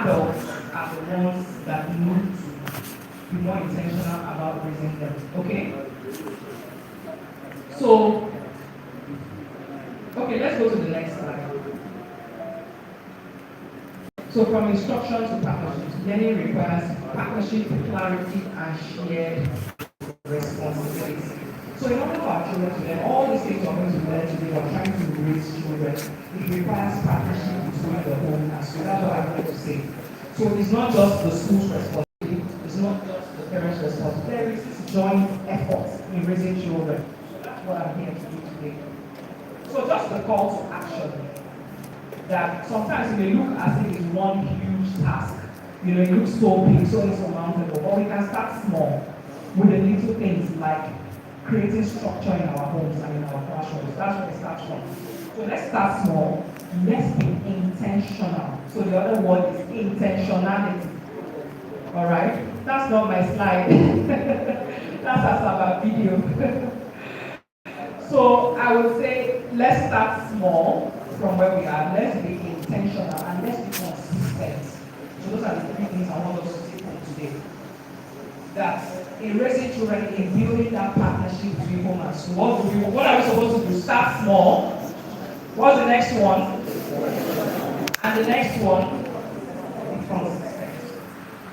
adults are the ones that need to be more intentional about raising them. Okay? So, okay, let's go to the next slide. So from instruction to partnership, learning requires partnership, clarity, and shared responsibility. So in order for our children to learn, all these things we're going to learn today, we're trying to raise children, it requires partnership between the home and school. That's what I'm going to say. So it's not just the school's responsibility, it's not just the parents' responsibility. There is this joint effort in raising children. So that's what I'm here to do today. So just the call to action. That sometimes it may look as if it's one huge task. You know, it looks so big, so insurmountable, but we can start small with the little things like creating structure in our homes and in our classrooms. That's where it starts from. So let's start small. Let's be intentional. So the other word is intentionality. All right? That's not my slide. That's our video. So I would say let's start small from where we are. Let's be intentional and let's be consistent. So those are the three things I want us to take home today. That in raising children, in building that partnership between home and school, what are we supposed to do? Start small. What's the next one? And the next one, be consistent.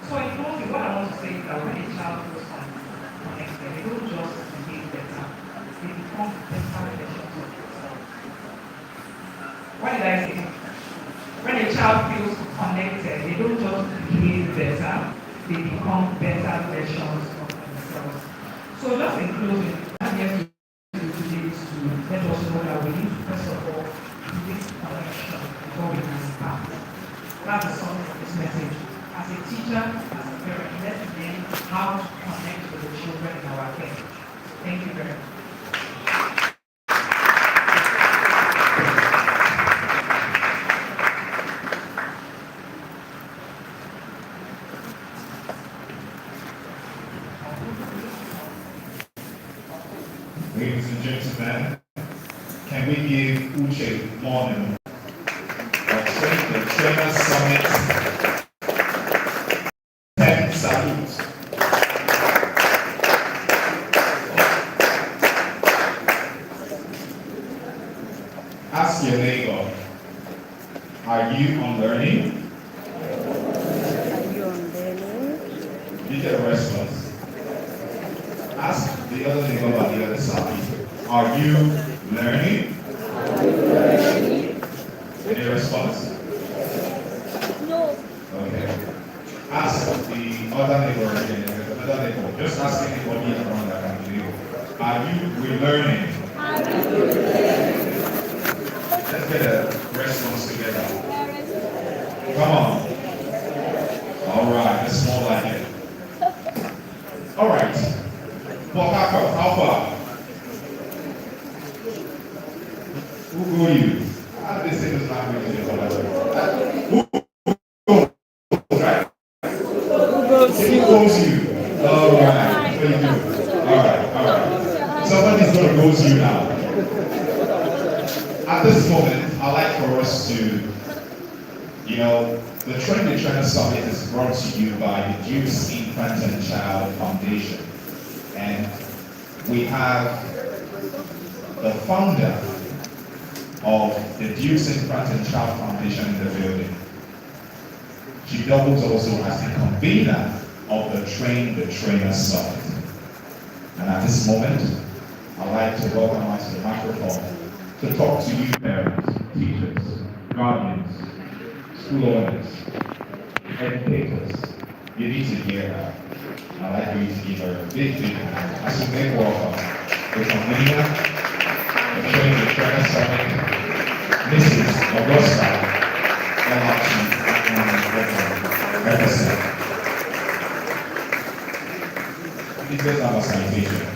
So in closing, what I want to say is that when a child goes connected, they don't just behave better, they become better versions of themselves. What did I say? When a child feels connected, they don't just behave better, they become better versions of themselves. So just in closing, I'm here to today is to let us know that we need to first of all create connection before we can start. That's the summary of this message. As a teacher, as a parent, let's learn how to connect with the children in our care. Thank you very much. Ladies and gentlemen, can we give Uche Morning the Trainer Summit 10 salute? Ask your neighbor, are you on learning? Are you on learning? Did you get a response? Ask the other neighbor on the other side, are you learning? Are you learning? Any response? No. Okay. Ask the other neighbor again, another neighbor. Just ask anybody around that can do. Are you relearning? Are you learning? Let's get a response together. Come on. All right, that's more like it. All right. Well, how far? Who are you? How do they say this language in the right? Who goes you? All right. What do you do? All right. Somebody's going to go to you now. At this moment, I'd like for us to, the Trainer Summit is brought to you by the Duke's Infant and Child Foundation. And we have the founder of the Duke's Infant and Child Foundation in the building. She doubles also as the convener of the Train the Trainer Summit. And at this moment, I'd like to welcome us to the microphone to talk to you parents, teachers, guardians, school owners, educators. You need to hear her. I'd like for you to give her a big hand as we make welcome the convener, the Train the Trainer Summit, Mrs. Augusta LRT representative. Please let's have a citation.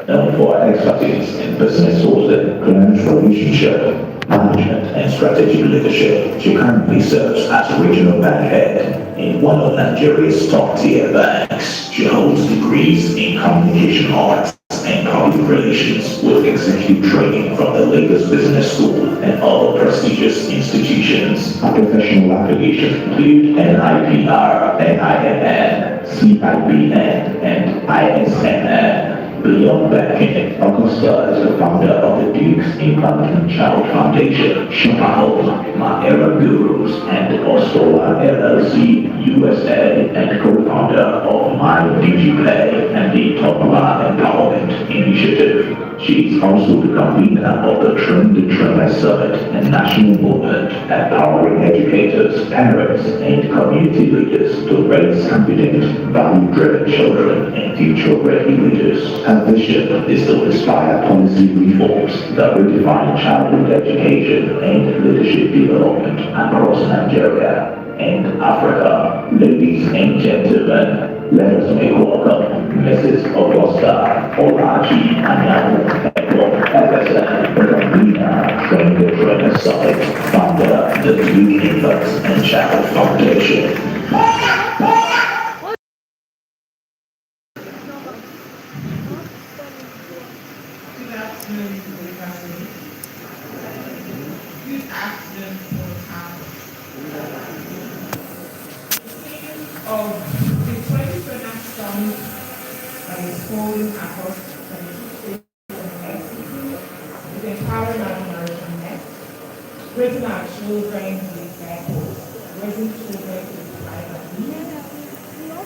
That for expertise in business was a close relationship management and strategic leadership. She currently serves as regional bank head in one of Nigeria's top-tier banks. She holds degrees in communication arts and public relations with executive training from the Lagos Business School and other prestigious institutions. Her professional affiliations include NIPR, NINN, CIBN, and ISNN. Beyond banking, Augusta is the founder of the Duke's Infant and Child Foundation, Shopper Home, My Era Gurus, and Ostola LLC USA, and co-founder of My DigiPlay and the Topala Empowerment Initiative. She is also the convener of the Train the Trainer Summit and national movement, empowering educators, parents, and community leaders to raise competent, value-driven children and future-ready leaders. Her vision is to inspire policy reforms that redefine childhood education and leadership development across Nigeria and Africa. Ladies and gentlemen, let us make welcome Mrs. Augusta Olaji Anyanwu Ekwo FSN, the convener, Train the Trainer Summit, founder of the Duke Infants and Child Foundation. Good afternoon, everybody. Good afternoon, of the 2020 summit that is holding across the states of Mexico with empowering our generation next, raising our children with purpose, raising children with pride and vision,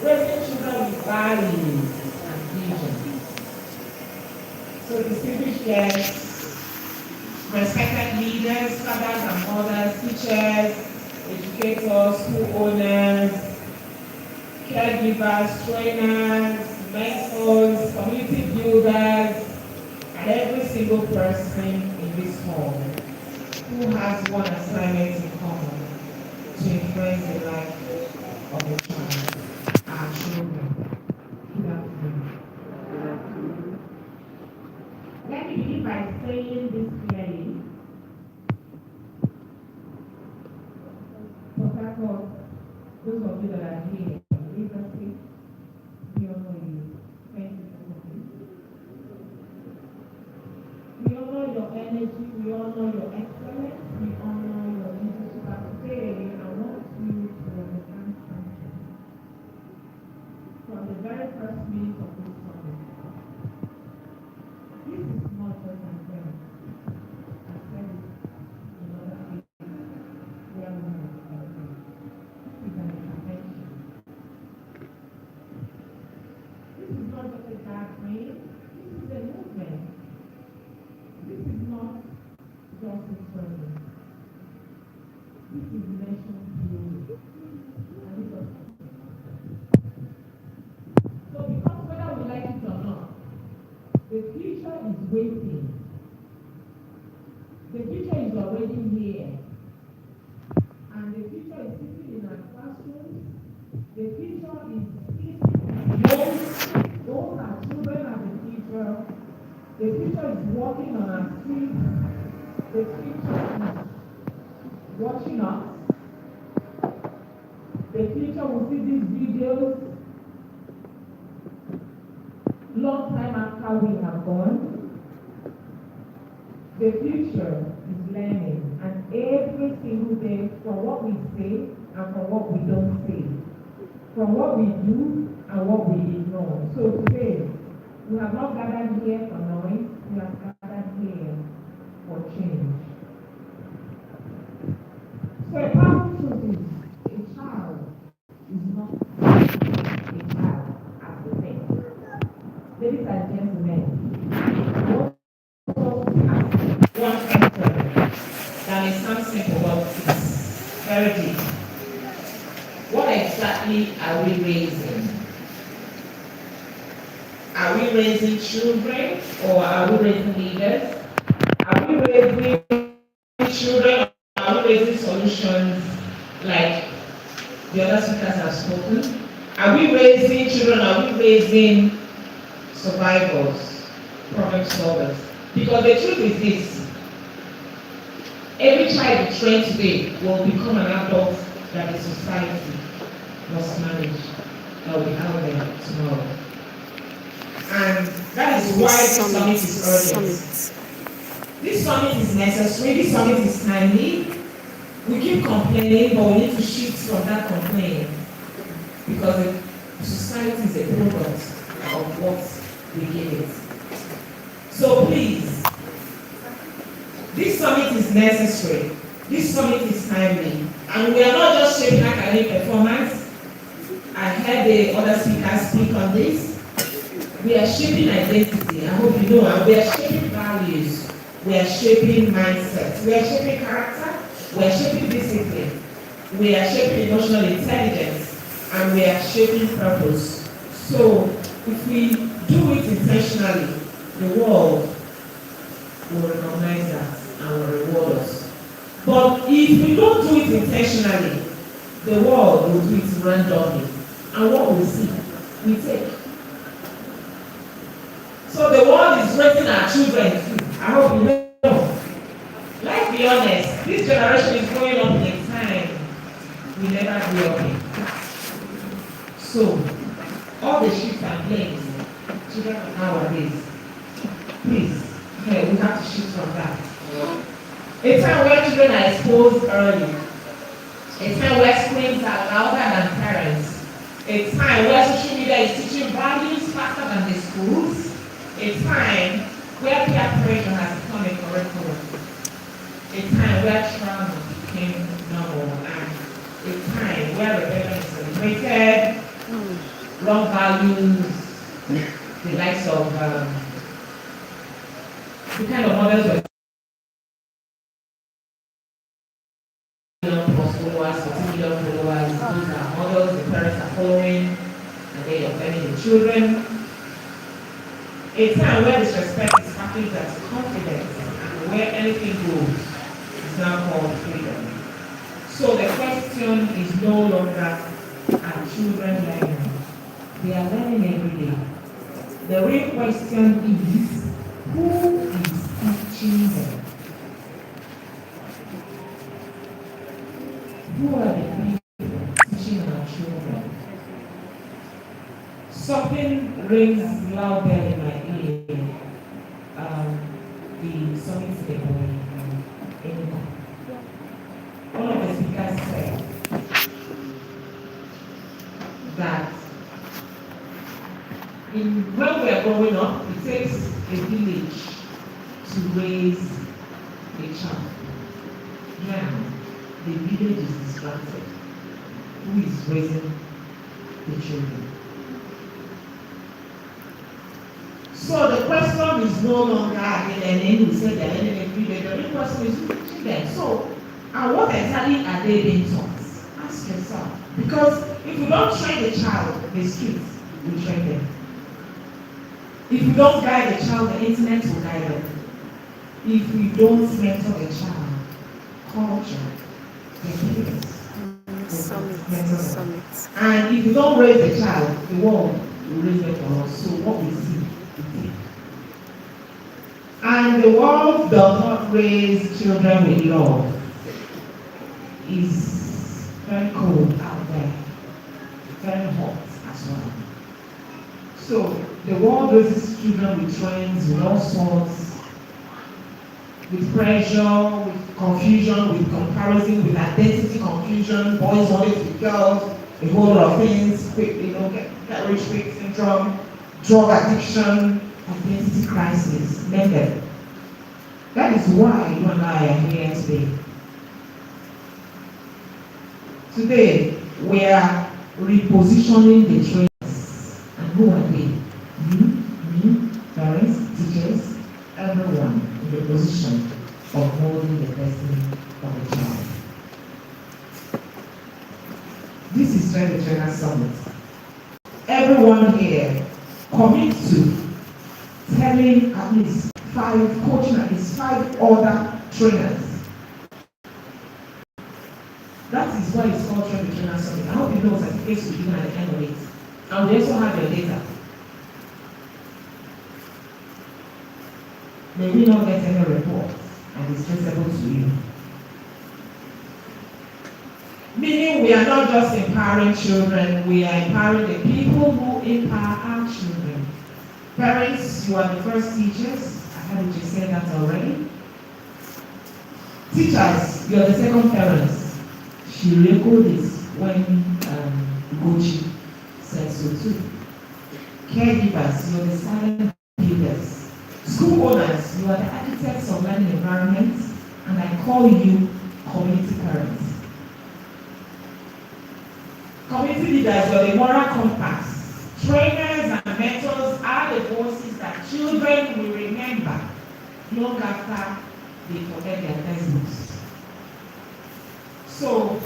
raising children with values and vision. So distinguished guests, respected leaders, fathers and mothers, teachers, educators, school owners, caregivers, trainers, mentors, community builders, and every single person in this hall who has one assignment in common: to influence the life of a child, our children. Good afternoon. Let me begin by saying this clearly. Port Harcourt, those of you that are here, Lagos State, we honor you. Thank you for coming. We honor your energy, we honor your excellence, we honor your leadership. But today, I want you to understand something. From the very first minute of this summit, this is not just an event. I said it in other places where we have spoken. This is an intervention. This is not just a gathering. This is a movement. This is not just a sermon. This is nation building. And this is so because whether we like it or not, the future is waiting. The future is already here. And the future is sitting in our classrooms. The future is those are children are the future. The future is walking on our streets. The future is watching us. The future will see these videos long time after we have gone. The future is learning, and every single day, from what we say and from what we don't say, from what we do and what we ignore. So today, we have not gathered here for noise, we have gathered here for change. So a powerful truth is, a child is not a child as the thing. Ladies and gentlemen, I want to ask one question that may sound simple, but it's very deep. What exactly are we raising? Are we raising children or are we raising leaders? Are we raising children or are we raising solutions like the other speakers have spoken? Are we raising children or are we raising survivors, problem solvers? Because the truth is this: Every child you train today will become an adult that the society must manage, that will be out there tomorrow. And that is why this summit is urgent. This summit is necessary, this summit is timely. We keep complaining, but we need to shift from that complaining, because the society is a product of what we give it. So please, this summit is necessary, this summit is timely, and we are not just shaping academic performance. I heard the other speakers speak on this. We are shaping identity, I hope you know, and we are shaping values, we are shaping mindsets, we are shaping character, we are shaping discipline, we are shaping emotional intelligence, and we are shaping purpose. So if we do it intentionally, the world will recognize that and will reward us. But if we don't do it intentionally, the world will do it randomly. And what we see, we take. So the world is raising our children too. I hope you know. Let's be honest, this generation is growing up in a time we never grew up in. So, all the shifts and blames, children of nowadays, please, we have to shift from that. A time where children are exposed early. A time where screens are louder than parents. A time where social media is teaching values faster than the schools. A time where peer pressure has become a curriculum. A time where trauma became normal. And a time where rebellion is celebrated, wrong values, the likes of the kind of models were followers, 40 million followers, those are models the parents are following, and they are learning the children. A time where disrespect is packaged as confidence, and where anything goes is now called freedom. So the question is no longer, are children learning? They are learning every day. The real question is, who is teaching them? Who are the people teaching our children? Something rings loud bell in my ear. The summit ceremony in one of the speakers said that when we are growing up, it takes a village to raise a child. Now, the village is distracted. Who is raising the children? So the question is no longer learning, we say they're learning every day. The real question is who is teaching them? So, and what exactly are they being taught? Ask yourself. Because if you don't train the child in the streets, we train them. If you don't guide the child, the internet will guide them. If we don't mentor the child, culture, Summit. and if you don't raise the child, the world will raise them for us. So what we see, we take. And the world does not raise children with love. It's very cold out there, very hot as well. So the world raises children with trends, with all sorts, with pressure, with confusion, with comparison, with identity confusion, boys wanting to be girls, a whole lot of things, quick, get rich quick syndrome, drug addiction, identity crisis, name them. That is why you and I are here today. Today, we are repositioning the trains. And who are they? You, me, parents, teachers, everyone in the position of molding the destiny of the child. This is where the trainer summit. Everyone here commits to telling at least 5, coaching at least 5 other trainers. That is why it's called Train the Trainer Summit. I hope you know certificates will be given at the end of it. And we also have your data. May we not get any report and it's traceable to you. Meaning we are not just empowering children, we are empowering the people who empower our children. Parents, you are the first teachers. I heard you say that already. Teachers, you are the second parents. She echoed this when Gochi said so too. Caregivers, you are the silent builders. School owners, you are the architects of learning environments, and I call you community parents. Community leaders, you are the moral compass. Trainers and mentors are the voices that children will remember long after they forget their textbooks. So,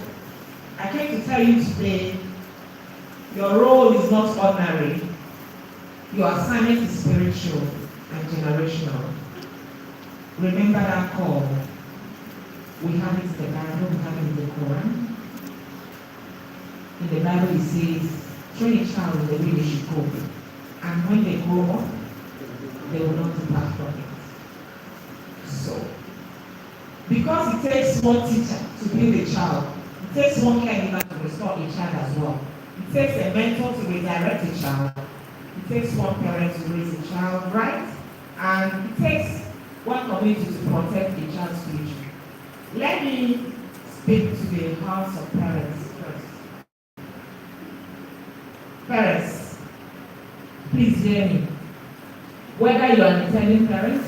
I came to tell you today, your role is not ordinary. Your assignment is spiritual and generational. Remember that call. We have it in the Bible, we have it in the Quran. In the Bible it says, train a child in the way they should go, and when they grow up, they will not depart from it. So, because it takes one teacher to build a child, it takes one caregiver to restore a child as well. It takes a mentor to redirect a child. It takes one parent to raise a child right, and it takes one community to protect a child's future. Let me speak to the house of parents first. Parents, please hear me. Whether you are an intending parent,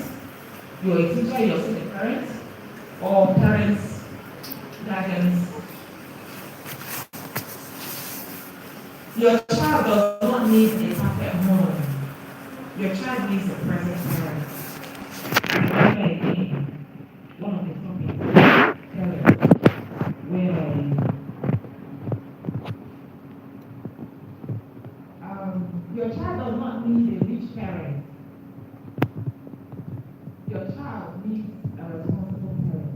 you are a teacher, you are still a parent, or parents, guardians, your child does not need a perfect home. Your child needs a present parent. Remember again, one of the topics, parents, where are you? Your child does not need a rich parent. Your child needs a responsible parent.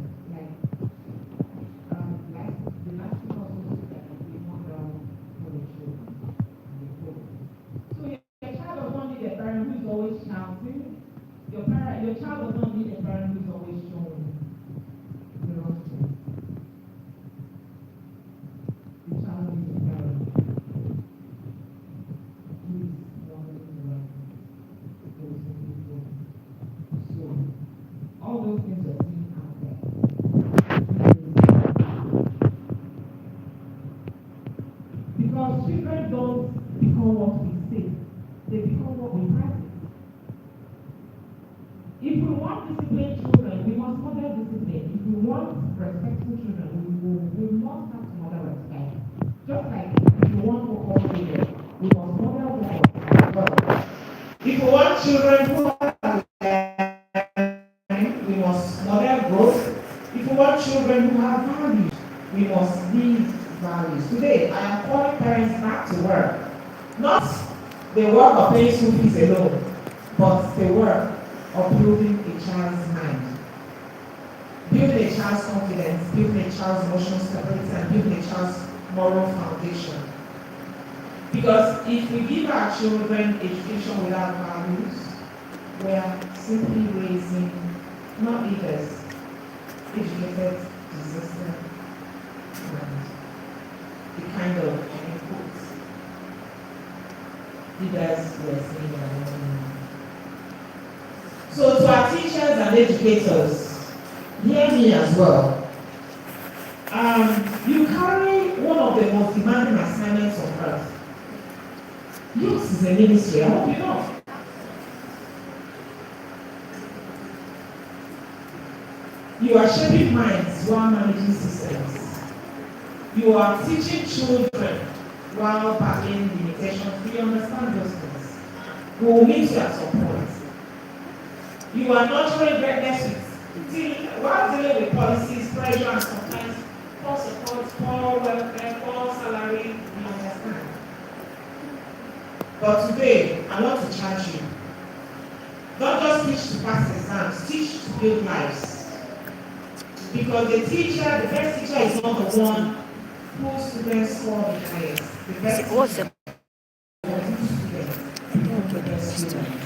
Like the last people also said that we want for the children. So your child does not need a parent who is always shouting. Your child does not need a parent who is always showing the wrong thing. The child needs a parent who is always the right thing. So all those things are being out there. Because children don't become what we say, they become what we practice. If we want disciplined children, we must model discipline. If we want respectful children, we must have to model respect. Just like if we want focus children, we must model that as well. If we want children who are learning, we must model growth. If we want children who have values, we must lead values. Today, I am calling parents back to work. Not the work of paying school fees alone, but the work of building a child's mind, building a child's confidence, building a child's emotional stability, and building a child's moral foundation. Because if we give our children education without values, we are simply raising not leaders, educated, disaster, and the kind of leaders we are seeing around. So to our teachers and educators, hear me as well. You carry one of the most demanding assignments on earth. Yours is a ministry, I hope you know. You are shaping minds while managing systems. You are teaching children while battling limitations. Do you understand those things? We will meet you at some point. You are nurturing greatness while dealing with policies, pressure, and sometimes poor support, poor welfare, poor salary. You understand? But today, I want to charge you. Don't just teach to pass exams, teach to build lives. Because the best teacher is not the one whose students score the highest. The best teacher is the best students.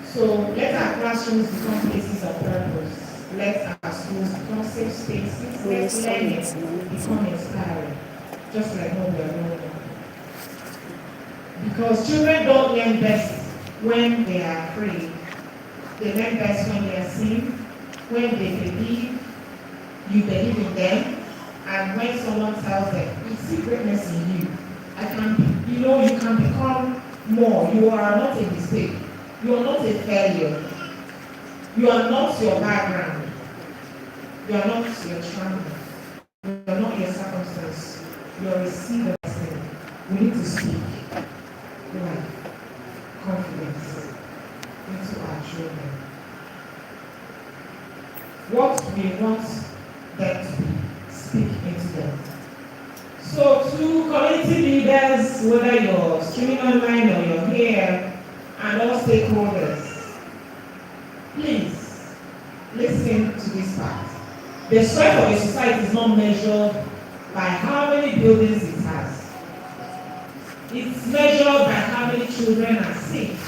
So let our classrooms become places of purpose. Let our our schools become safe spaces, Mini let learning summit. become inspiring, just like what we are doing now. Because children don't learn best when they are afraid. They learn best when they are seen, when they believe, you believe in them, and when someone tells them, you see greatness in you. You can become more. You are not a mistake. You are not a failure. You are not your background. You are not your trauma. You are not your circumstance. You are a seed of destiny. We need to speak life, confidence into our children. What we want them to be, speak into them. So to community leaders, whether you're streaming online or you're here, and all stakeholders, please listen to this part. The strength of a society is not measured by how many buildings it has. It's measured by how many children are safe.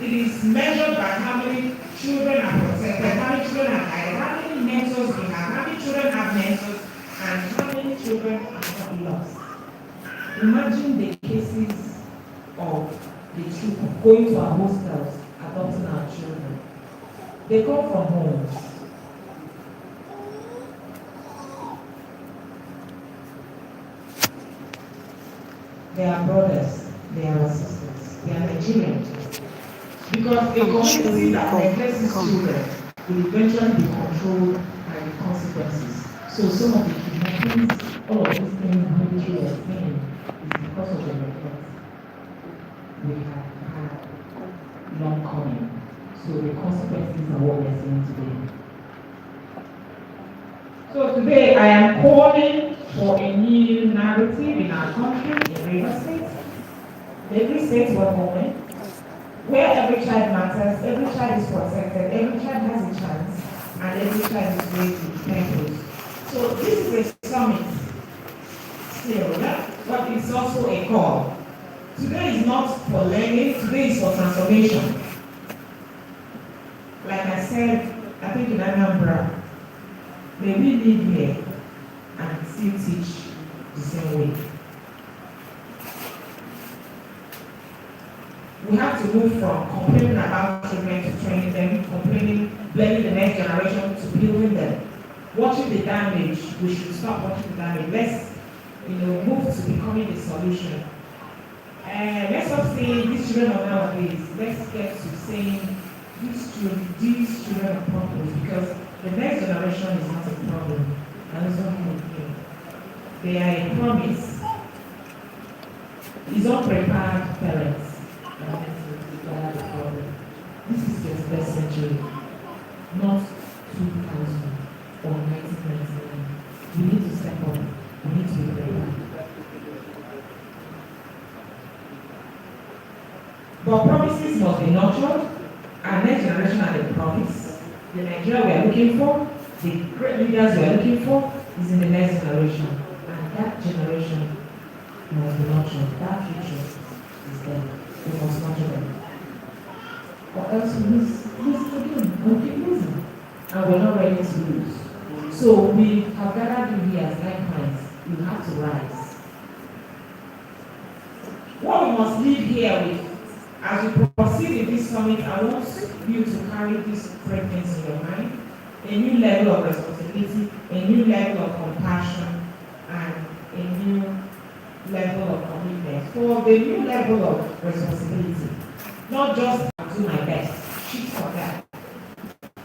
It is measured by how many children are protected, how many children are guided, how many mentors we have, how many children have mentors, and how many children are not lost. Imagine the cases of the children going to our hostels, adopting our children. They come from homes. They are brothers, they are sisters, they are Nigerians. Because a community that neglects its children will eventually be controlled by the consequences. So some of the kidnappings, all of these things military are saying is because of the neglect we have had long coming. So the consequences are what we are seeing today. So today I am calling for a new narrative in our country, in Rivers State. Every state we're going, where every child matters, every child is protected, every child has a chance, and every child is raised with purpose. So this is a summit still, but it's also a call. Today is not for learning, today is for transformation. Like I said, I think in Anambra, may we live here and still teach the same way. We have to move from complaining about children to training them, blaming the next generation to building them. Watching the damage, we should stop watching the damage. Let's, move to becoming the solution. Let's stop saying these children of nowadays. Let's get to saying these children of purpose, because the next generation is not a problem. And it's not a thing. They are a promise. It's unprepared parents. This is the first century, not 2000 or 1999. We need to step up. We need to be prepared. But promises must be nurtured. Our next generation are the promise. The Nigeria we are looking for, the great leaders we are looking for, is in the next generation. And that generation must be nurtured. That future is there. We must nurture them. Or else we lose again. We'll keep losing. And we're not ready to lose. So we have gathered you here as like minds. You have to rise. What we must leave here with, as we proceed in this summit, I want you to carry these three things in your mind. A new level of responsibility, a new level of compassion, and a new level of commitment. For the new level of responsibility, not just do my best, shoot for that.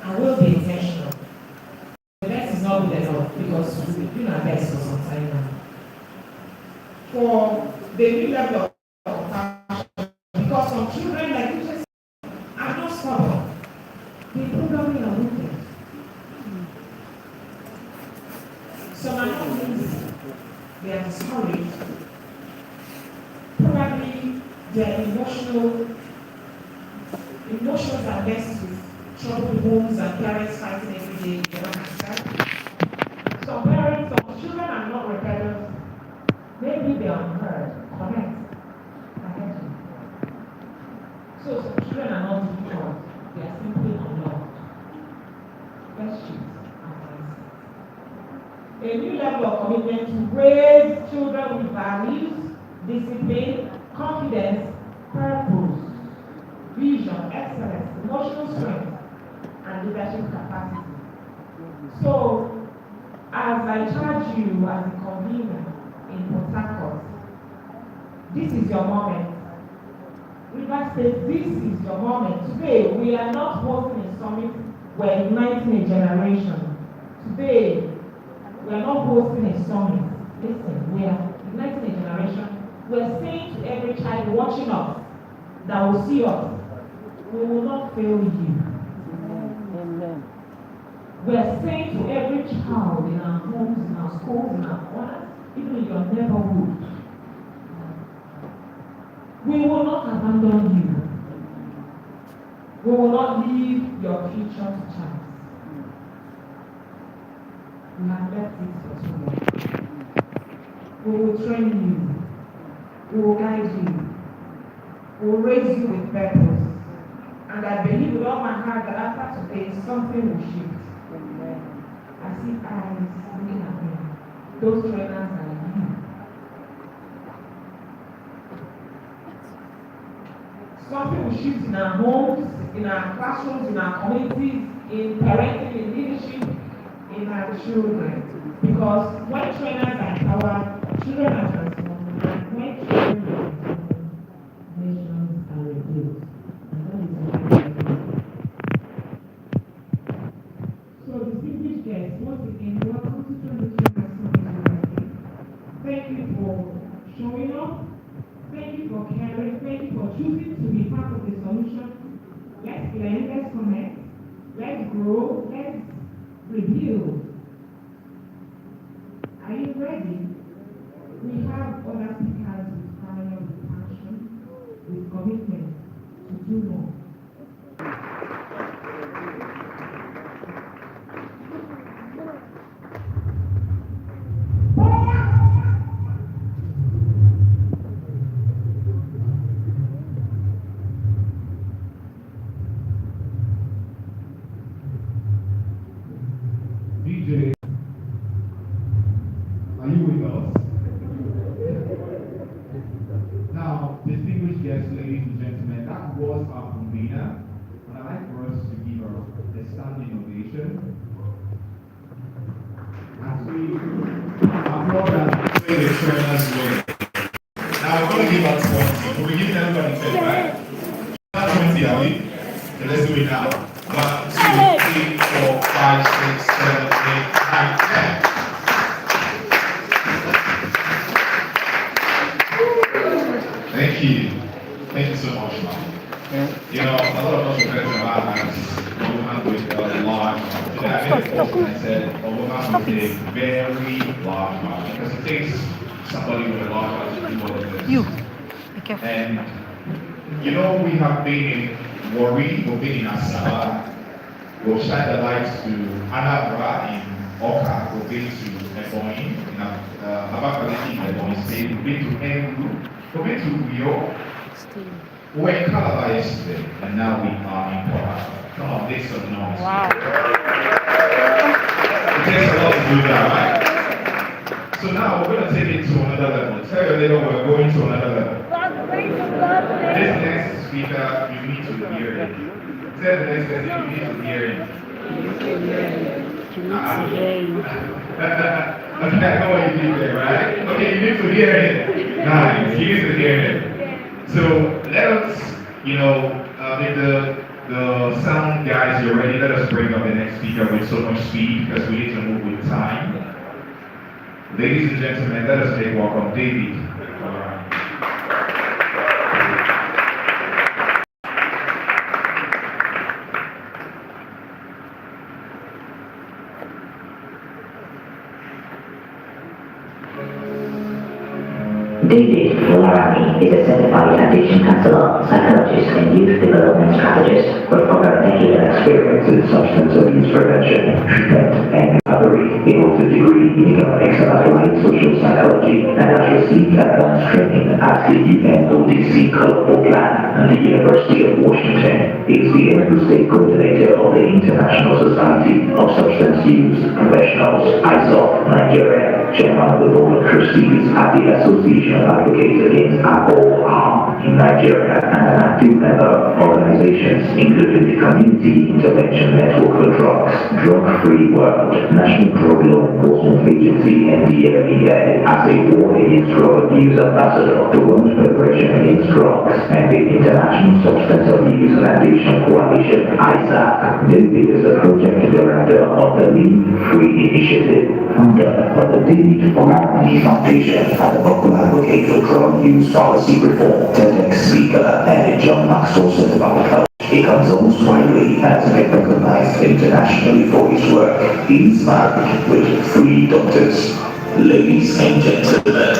I will be intentional. The best is not good enough because we've been doing our best for some time now. For the new level of compassion, because some children, like you just are not stubborn. They probably are wicked. Some are not lazy. They are discouraged. Probably their emotions are mixed with troubled homes and parents fighting every day. They don't understand. Some parents, some children are not rebellious. Maybe they are unheard. Correct. I get you. So some children are not difficult. They are simply unloved. Let's choose. level of commitment to raise children with values, discipline, confidence, purpose, vision, excellence, emotional strength, and leadership capacity. So, as I charge you as a convener in Port Harcourt, this is your moment. River State, this is your moment. Today, we are not hosting a summit, we're uniting a generation. Today, we are not hosting a summit. Listen, we are uniting a generation. We're saying to every child watching us, that will see us, we will not fail you. Amen. We are saying to every child in our homes, in our schools, in our corners, even in your neighborhood, we will not abandon you. We will not leave your future to chance. We have left it for too long. We will train you. We will guide you. We will raise you with purpose. And I believe with all my heart that after today, something will shift. I see eyes looking at me. Those trainers are you. Something will shift in our homes, in our classrooms, in our communities, in parenting, in leadership, in our children. Because when trainers are empowered, children are transformed. And when children are transformed, nations are rebuilt. And that is what I believe. So, distinguished guests, once again, welcome to 2023. Thank you for showing up. Thank you for caring. Thank you for choosing to be part of the solution. Let's learn, let's connect, let's grow, let's rebuild. Are you ready? We have other speakers with fire, with passion, with commitment to do more. DJ, are you with us? Now, distinguished guests, ladies and gentlemen, that was our convener, and I'd like for us to give her a standing ovation. As we applaud and play the trainers way. Now, we're going to give out 20. We'll be giving everybody 10, right? Not 20, are we? Okay, let's do it now. 1, 2, 3, 4, 5, 6, 7, 8, 9, 10. Thank you. Thank you so much, man. You know, a lot of us are better than our hands. A woman with a large mouth. Today I made a post and I said, a woman with a very large mouth. Because it takes somebody with a large mouth to do all of this. You. Be careful. And, you know, we have been in Warri, we've been in Asaba, we've shined the lights to Anambra in Oka, we've been to Ebonyi, in Abakaliki in Ebonyi State, we've been to Enugu, we've been to Uyo, we were in Calabar yesterday, and now we are in Port Harcourt. Come on, make some noise. Wow. It takes a lot to do that, right? So now we're going to take it to another level. Tell your neighbor we're going to another level. This next speaker, you need to hear it. Tell the next person you need to hear it. Okay, I know what you did there, right? Okay, you need to hear it. Nice, you need to hear it. So let us, you know, if the sound guys are ready, let us bring up the next speaker with so much speed because we need to move with time. Ladies and gentlemen, let us make welcome David. All right. David Larami is a certified addiction counselor, psychologist, and youth development strategist with over a decade of experience in substance abuse prevention, treatment, and recovery. He holds a degree in economics and applied social science psychology and has received advanced training at the UNODC Colorful Plan and the University of Washington. He is the Enugu State Coordinator of the International Society of Substance Use Professionals, ISOP, Nigeria, Chairman of the Board of Trustees at the Association of Advocates Against Alcohol in Nigeria, and an active member of organizations including the Community Intervention Network for Drugs, Drug-Free World, National Drug Law Enforcement Agency, NDLEA, as a war against drug abuse ambassador, the World Federation Against Drugs, and the International Substance Abuse Foundation Coalition, ISAC. David is the project director of the Lead Free Initiative, founder of the David Olakuni Foundation, and the vocal advocate for drug use policy reform, TEDx speaker, and a John Maxwell Certified Health. He comes almost widely and has been recognized internationally for his work. He is married with 3 daughters. Ladies and gentlemen,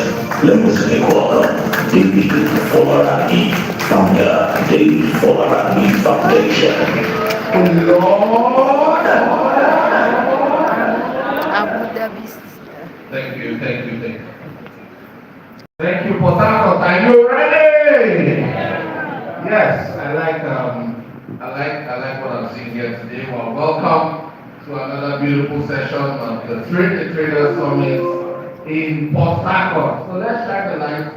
let us make welcome David Folarani, founder, David Folarani Foundation. Lord. Abu Dhabi. Thank you, thank you, thank you. Thank you, Port Harcourt. Are you ready? Yes, I like what I'm seeing here today. Well, welcome to another beautiful session of the Trade the Trader Summit in Port Harcourt. So let's shine the light.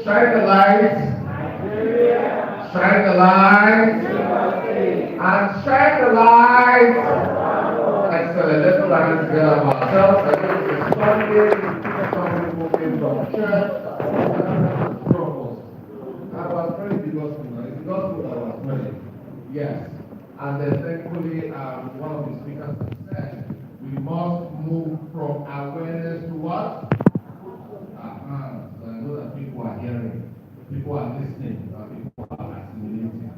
Shine the light. Shine the light. And shine the light. Excellent. Let's put our hands together for ourselves. I think it's Sunday. Some people came from church. I was praying the gospel. It's the gospel that I was praying. Yes. And then thankfully, one of the speakers said, we must move from awareness to what? So I know that people are hearing, people are listening, people are assimilating.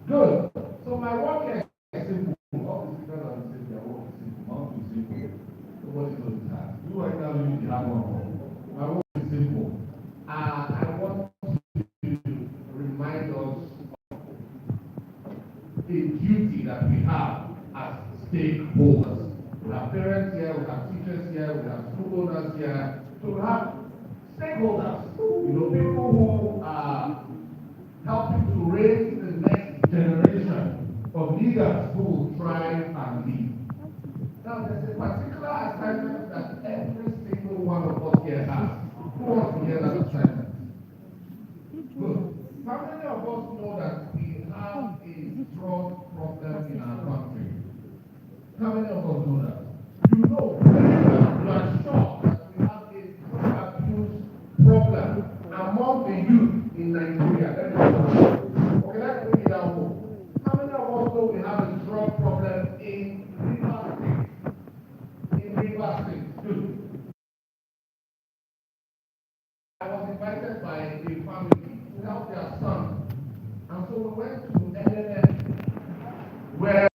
Good. So my work here is simple. All the speakers are saying their work is simple. My work is simple. Nobody knows that. You right now you need the hard work. My work is simple. I want to remind us a duty that we have as stakeholders. We have parents here, we have teachers here, we have school owners here. So we have stakeholders, people who are helping to raise the next generation of leaders who will thrive and lead. Now there's a particular assignment that every single one of us here has. Who wants to hear that assignment? Good. How many of us know that we have a drug problem in our country? How many of us know that? You know very well, you are sure that we have a drug abuse problem among the youth in Nigeria. Okay, let's bring it down home. How many of us know we have a drug problem in Rivers State? In Rivers State. Good. I was invited by a family to help their son. And so we went to LNF, where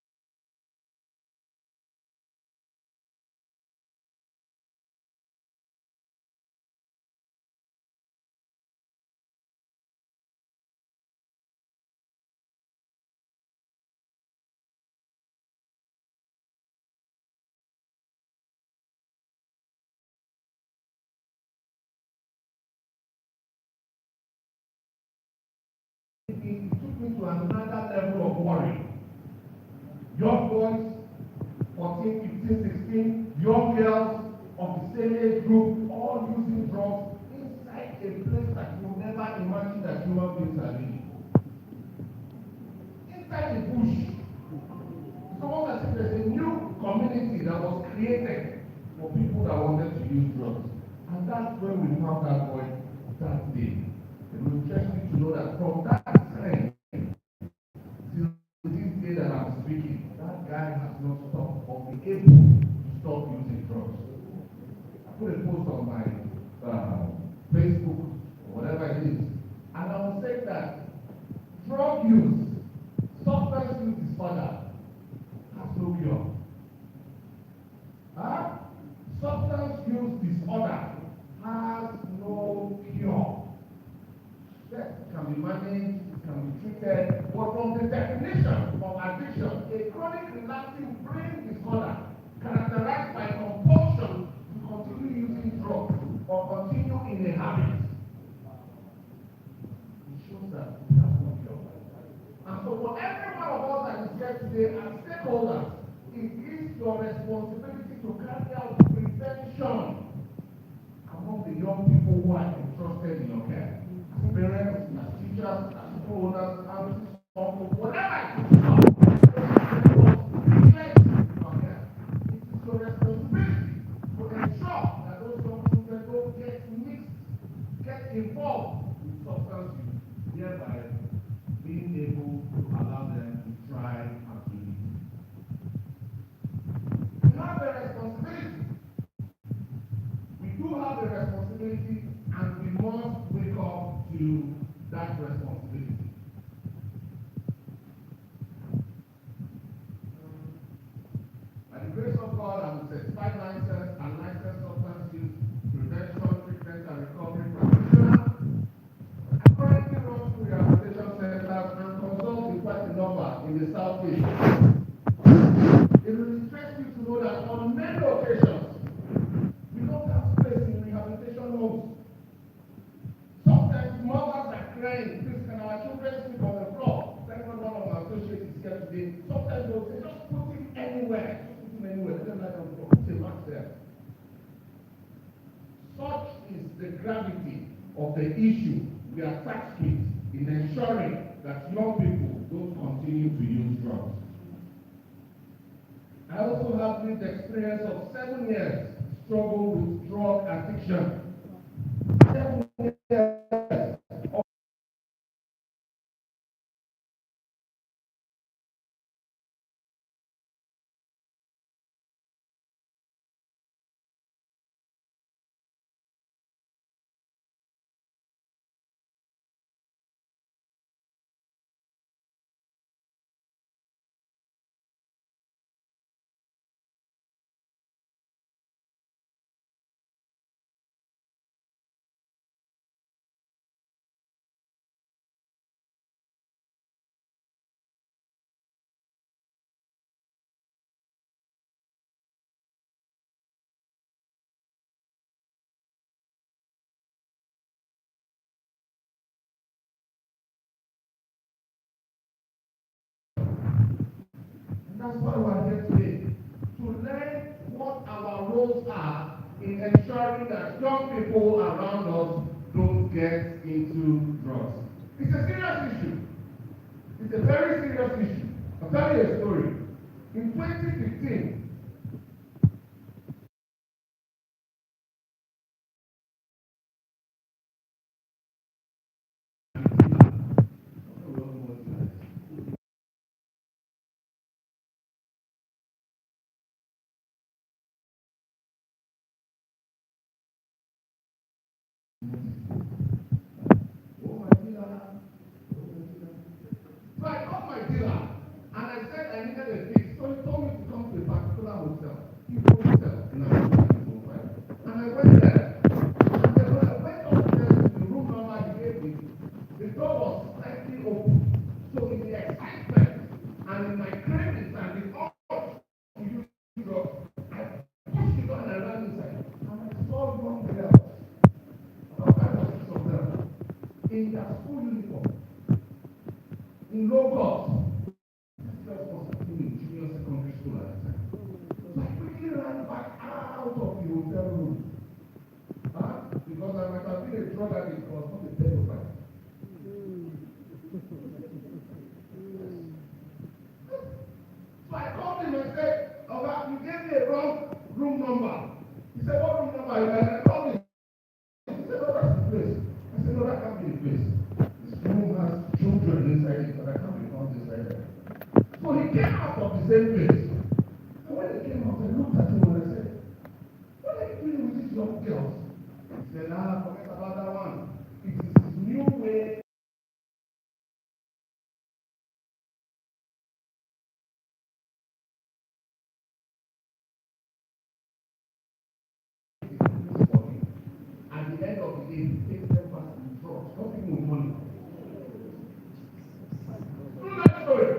it took me to another level of worry. Young boys, 14, 15, 16, young girls of the same age group, all using drugs inside a place that you never imagine that human beings are living. Inside the bush. It's almost as if there's a new community that was created for people that wanted to use drugs. And that's when we found that boy that day. And we just need to know that from that time till this day that I'm speaking, that guy has not stopped or been able to stop using drugs. I put a post on my Facebook or whatever it is, and I was saying that drug use, substance use disorder has no cure. Substance use disorder has no cure. That can be managed, can be treated, but from the definition of addiction, a chronic relapsing brain disorder characterized by compulsion to continue using drugs or continue they are stakeholders, it is your responsibility to carry out prevention among the young people who are entrusted in your care. As parents, as teachers, as owners, as uncles, whatever it is, it is your responsibility to ensure that those young children don't get mixed, get involved with substance use, thereby being able to allow them to thrive and to live. We have a responsibility. We do have a responsibility, and we must wake up to that responsibility. By the grace of God, I'm a certified licensed and licensed substance use prevention, treatment, and recovery practitioner. I currently run two rehabilitation centers and consult with quite a number in the Southeast. It will interest you to know that on many occasions, we don't have space in rehabilitation homes. Sometimes mothers are crying, please can our children sleep on the floor? Thank God one of my associates is here today. Sometimes they'll say, just put him anywhere. Just put him anywhere. Let them lie on the floor. Put him back there. Such is the gravity of the issue we are tasked with in ensuring that young people don't continue to use drugs. I also have lived experience of 7 years struggle with drug addiction. 7 years. That's why we're here today, to learn what our roles are in ensuring that young people around us don't get into drugs. It's a serious issue. It's a very serious issue. I'll tell you a story. In 2015, so I called my dealer and I said I needed a fix. So he told me to come to a particular hotel. He hotel in our hotel. And I went there. And then when I went upstairs to the room number he gave me, the door was slightly open. So in the excitement and in my cravings and the urge to use drugs, I pushed the door and I ran inside. And I saw young girls, about 5 or 6 of them, in their school uniform, in low cost. This was in junior secondary school at the time. So I quickly ran back out of the hotel room. Because I might have been a drug addict or not a pedophile. So I called him and said, "Oh, you gave me a wrong room number." He said, "What room number?" I called him. He said, "No, that's the place." I said, "No, that can't be the place. This room has children inside it, but I can't be found inside there." So he came out of the same place. And when he came out, I looked at him and I said, "What are you doing with these young girls?" He said, "Forget about that one. It is his new way." At the end of the day, he takes them back in drugs, not even with money. True that story.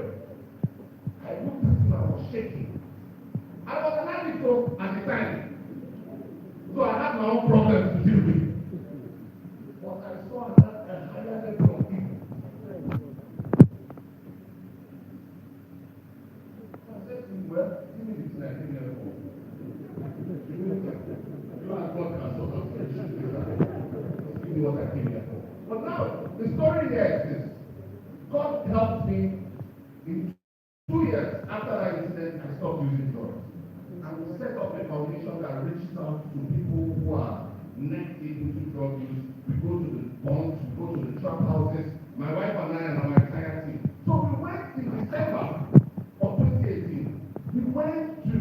I looked at him and I was shaking. I was an addict at the time. So I had my own problems to deal with. But I saw what I came here for. But now, the story here is this. God helped me in 2 years after that incident, I stopped using drugs. And we set up a foundation that reaches out to people who are neck deep into drug use. We go to the bonds, we go to the trap houses. My wife and I and our entire team. So we went in December of 2018. We went to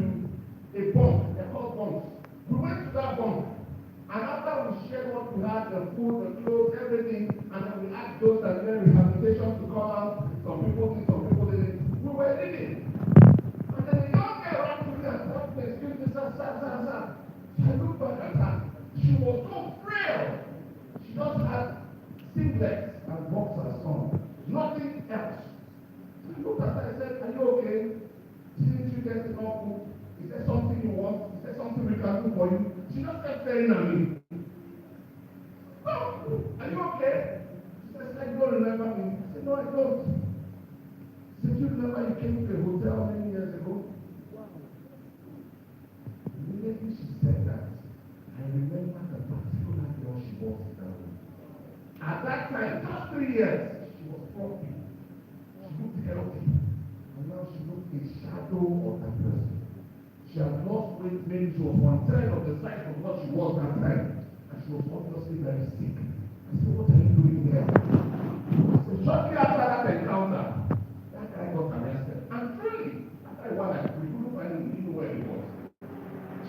a bunk, they're called bunks. We went to that bunk. And after we shared what we had, the food, the clothes, everything, and then we asked those that were rehabilitation to come out. Some people did, some people didn't. We were living. And then the young girl ran to me and said, excuse me, sir. So I looked back at her. She was so frail. She just had singlets and boxers on. Nothing else. So I looked at her and said, are you okay? Didn't you get enough food? Is there something you want? Is there something we can do for you? She just kept staring at me. Oh, are you okay? She said, I don't remember me. I said, no, I don't. She said, you remember you came to a hotel many years ago? Immediately she said that, I remember the particular girl she was in that room. At that time, just 3 years, she was healthy. She looked healthy. And now she looked a shadow of that person. She had lost weight, maybe she was 1/3 of the size of what she was that time. And she was obviously very sick. I said, what are you doing here? So shortly after that encounter, that guy got arrested. And truly, after a while, we couldn't find him, we didn't know where he was.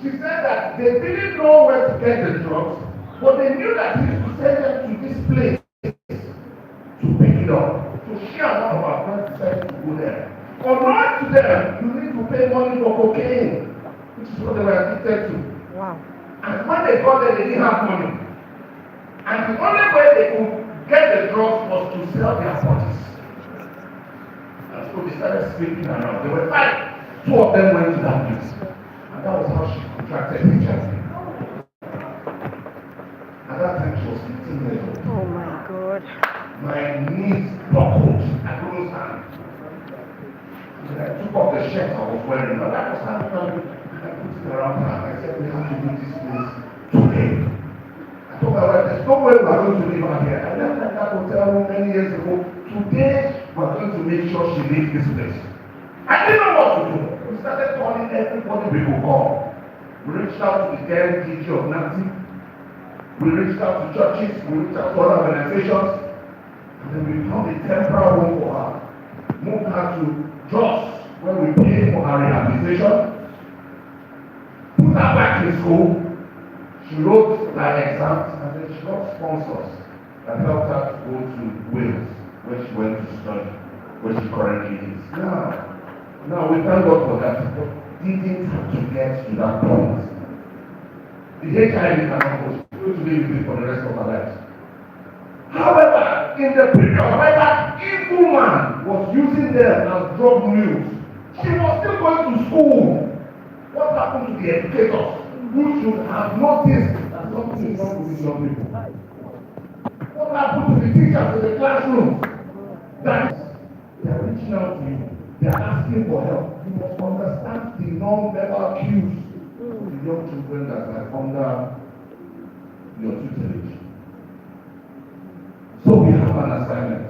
She said that they didn't know where to get the drugs, but they knew that he used to send them to this place to pick it up. So she and one of our friends decided to go there. Unknown to them, you need to pay money for cocaine, which is what they were addicted to. Wow. And when they got there, they didn't have money. And the only way they could get the drugs was to sell their bodies. And so they started sleeping around. There were 5. 2 of them went to that place. And that was how she contracted HIV. At that time, she was 15 years old. Oh my God. My knees buckled. I couldn't stand. And I took off the shirt I was wearing. And I was standing around. I put it around her. And I said, we have to leave this place today. I told my wife, there's no way we are going to leave her here. I left her in that hotel room many years ago. Today, we are going to make sure she leaves this place. I didn't know what to do. We started calling everybody we could call. We reached out to the then DG of Nancy. We reached out to churches. We reached out to other organizations. And then we found a temporary home for her. Moved her to Jos, where we paid for her rehabilitation. Put her back in school. She wrote her exams and then she got sponsors that helped her to go to Wales, where she went to study, where she currently is. Now we thank God for that, but didn't have to get to that point. The HIV cannot go. She's going to live with it for the rest of her life. However, in the period where that evil man was using them as drug mules, she was still going to school. What happened to the educators who should have noticed that something is wrong with these young people? What happened to the teachers in the classroom? That they are reaching out to you. They are asking for help. You must understand the non-verbal cues of the young children that are under your tutelage. So we have an assignment.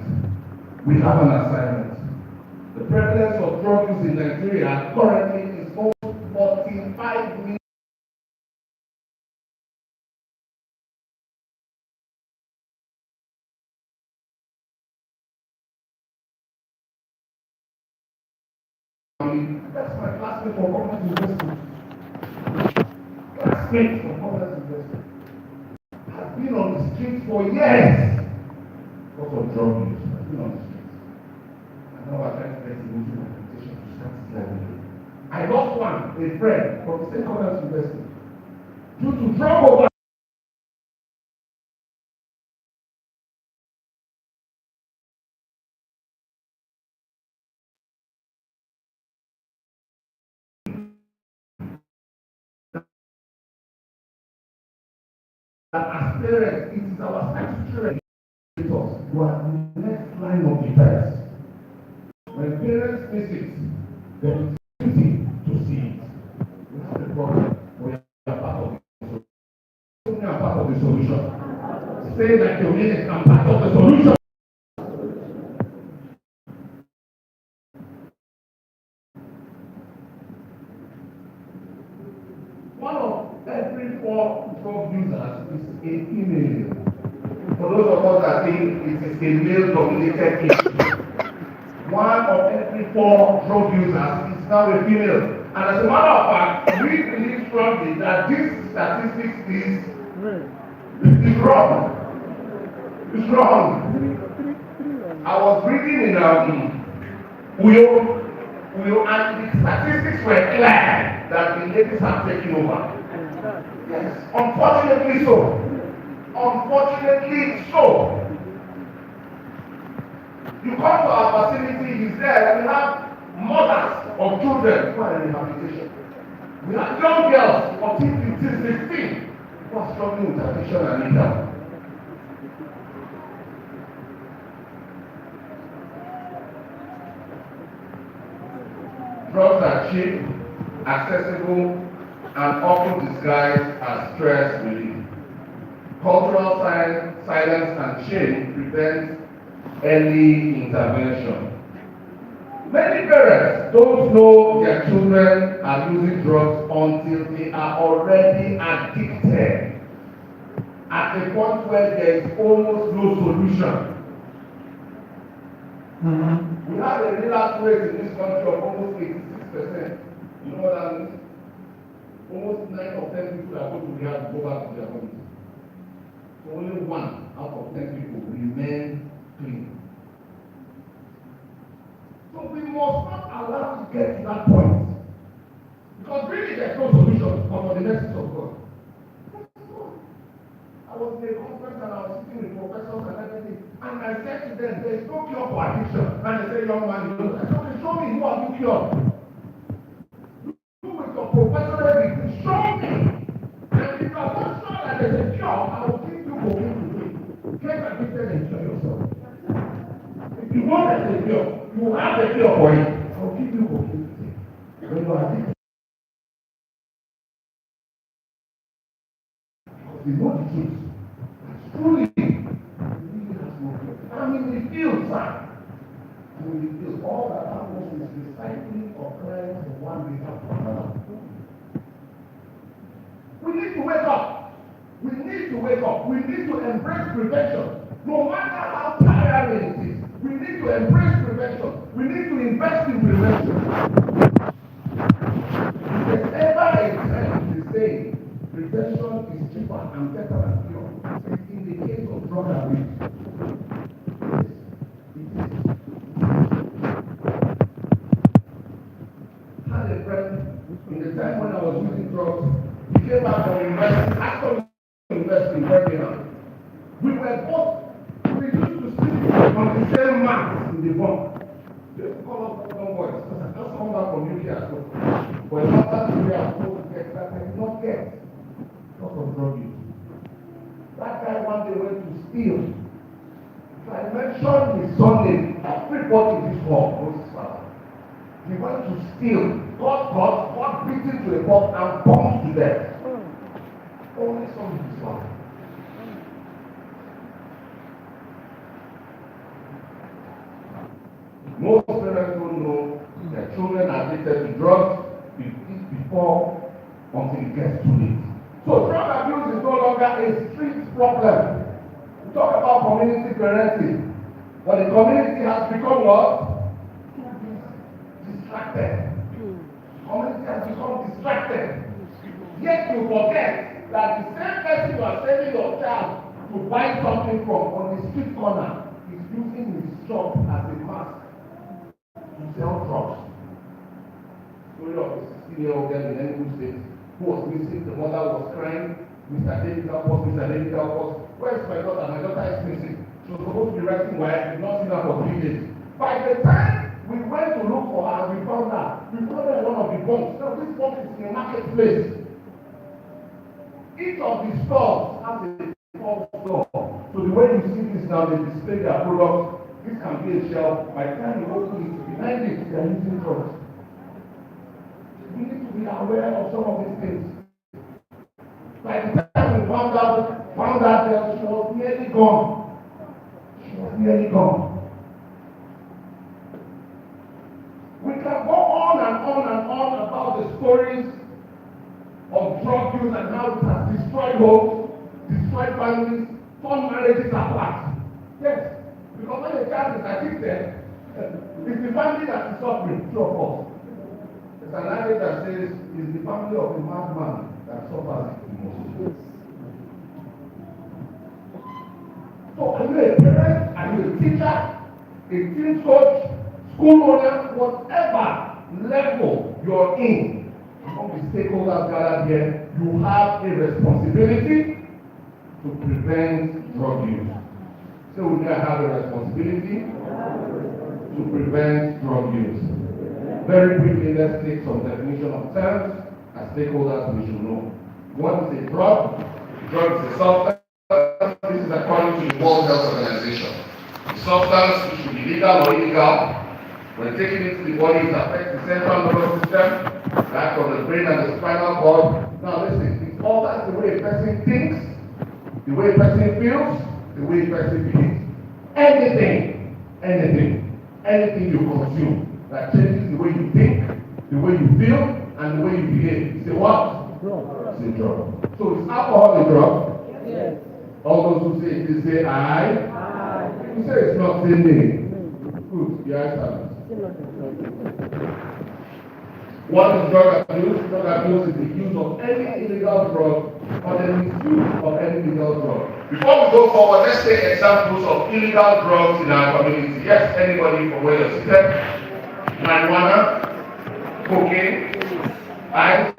We have an assignment. The prevalence of drug use in Nigeria currently is almost 45 million. That's my classmate for government investment. Classmate for government investment has been on the street for years because of drug use. Has been on the street. And now I trying to get him into rehabilitation to start his life again. I lost one, a friend from the same government investment due to drug over. As parents, it is our statutory who are the next line of defense. When parents miss it, there is duty to see it. We have a problem. We are part of the solution. We are part of the solution. say that your minutes are part of the solution. One of every 4 drug users is a female. For those of us that think it is a male-dominated issue, 1 of every 4 drug users is now a female. And as a matter of fact, we believe strongly that this statistics is wrong. It's wrong. I was reading in Uyo, and the statistics were clear that the ladies have taken over. Yes, unfortunately so. Unfortunately so. You come to our facility, he's there, and we have mothers of children who are in rehabilitation. We have young girls, 14, 15, 16, who are struggling with addiction and need help. Drugs are cheap, accessible, and often disguised as stress relief. Cultural silence and shame prevent early intervention. Many parents don't know their children are using drugs until they are already addicted, at a point where there is almost no solution. We have a relapse rate in this country of almost 86%. You know what that means? Almost 9 of 10 people that go to rehab go back to their homes. So only 1 out of 10 people remain clean. So we must not allow to get to that point. Because really there's no solution but for the message of God. I was in a conference and I was sitting with professors and everything, and I said to them, there is no cure for addiction. And they say, young man, you know, I said, okay, show me who have you cured. You with your professor, show me. And if you are not sure that there is a cure, I will give you cocaine to drink. Get addicted and enjoy yourself. If you want a cure, you have a cure for it. I will give you cocaine to drink. When you are addicted. Because you know the truth. Truly, I'm in the field, sir. I'm in the field. All that happens is recycling of clients from one behalf to another. We need to wake up. We need to wake up. We need to embrace prevention. No matter how tiring it is, we need to embrace prevention. We need to invest in prevention. If there's ever a time to say prevention is cheaper and better than cure, it's in the case of drug abuse. I had a friend in the time when I was using drugs. He came back from university, after university in Birmingham. We used to sleep on the same mat in the bunk. They call us young boys. I just come back from UK as well. But after 3 years, I told the guest that I did not get because of drug use. That guy one day went to steal. So I mentioned his son name. Everybody in this hall knows his father. He went to steal, got beaten to a pulp and bombed to death. Only son of his father. Most parents don't know their children are addicted to drugs before until it gets too late. So drug abuse is no longer a street problem. We talk about community parenting, but the community has become what? Distracted. Community has become distracted. Yet you forget that the same person you are sending your child to buy something from on the street corner is using his shop as a mask to sell drugs. Story of a 16-year-old girl in Enugu State who was missing. The mother was crying. Mr. David help us, Mr. David help us. Where is my daughter? My daughter is missing. She was supposed to be resting where I did not see her for 3 days. By the time we went to look for her, we found her. We found her in one of the bunks. Now this bunk is in a marketplace. Each of the stores has a fourth floor. So the way you see this now, they display their products. This can be a shelf. By the time you open it, behind it, they are using drugs. We need to be aware of some of these things. By the time we found out that she was near nearly gone. She was nearly gone. We can go on and on and on about the stories of drug use and how it has destroyed homes, destroyed families, torn marriages apart. Yes, because when a child is addicted, it's the family that is suffering, true of course. There's an adage that says it's the family of a madman that suffers the most. So are you a parent? Are you a teacher? A team coach? School owner? Whatever level you're in, among the stakeholders gathered here, you have a responsibility to prevent drug use. So we have a responsibility to prevent drug use. Very quickly, let's take some definition of terms as stakeholders we should know. What is a drug? Drug is a substance. This is according to the World Health Organization. The substance which should be legal or illegal, when taken into the body, it affects the central nervous system, that of the brain and the spinal cord. Now listen, it alters the way a person thinks, the way a person feels, the way a person behaves. Anything you consume that changes the way you think, the way you feel, and the way you behave. It's a what? It's a drug. So is alcohol a drug? Yes. All those who say it is say I. Who say it's not, say me. Good, the eyes are. What is drug abuse? Drug abuse is the use of any illegal drug or the misuse of any illegal drug. Before we go forward, let's take examples of illegal drugs in our community. Yes, anybody from where you're seated? Marijuana, cocaine, ice.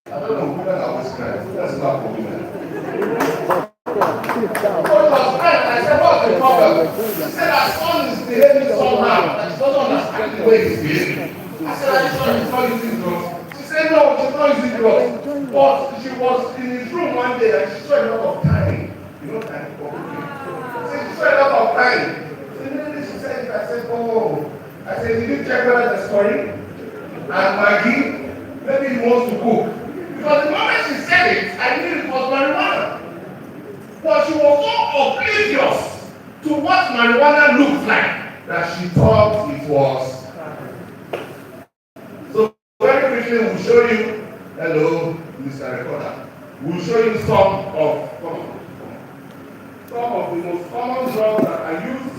I don't know, women are always crying. That's not for women. I said, what's the problem? She said, our son is behaving somehow. And she doesn't understand the way he's behaving. I said, are you sure he's not using drugs? She said, no, she's not using drugs. But she was in his room one day and she saw a lot of time. You know, time for cooking. She saw a lot of time. So immediately she said, I said, oh. I said, did you check whether the story? And Maggie, maybe he wants to cook. Because the moment she said it, I knew it was marijuana. But she was so oblivious to what marijuana looks like that she thought it was. So very quickly we'll show you, hello, Mr. Recorder. We'll show you some of the most common drugs that are used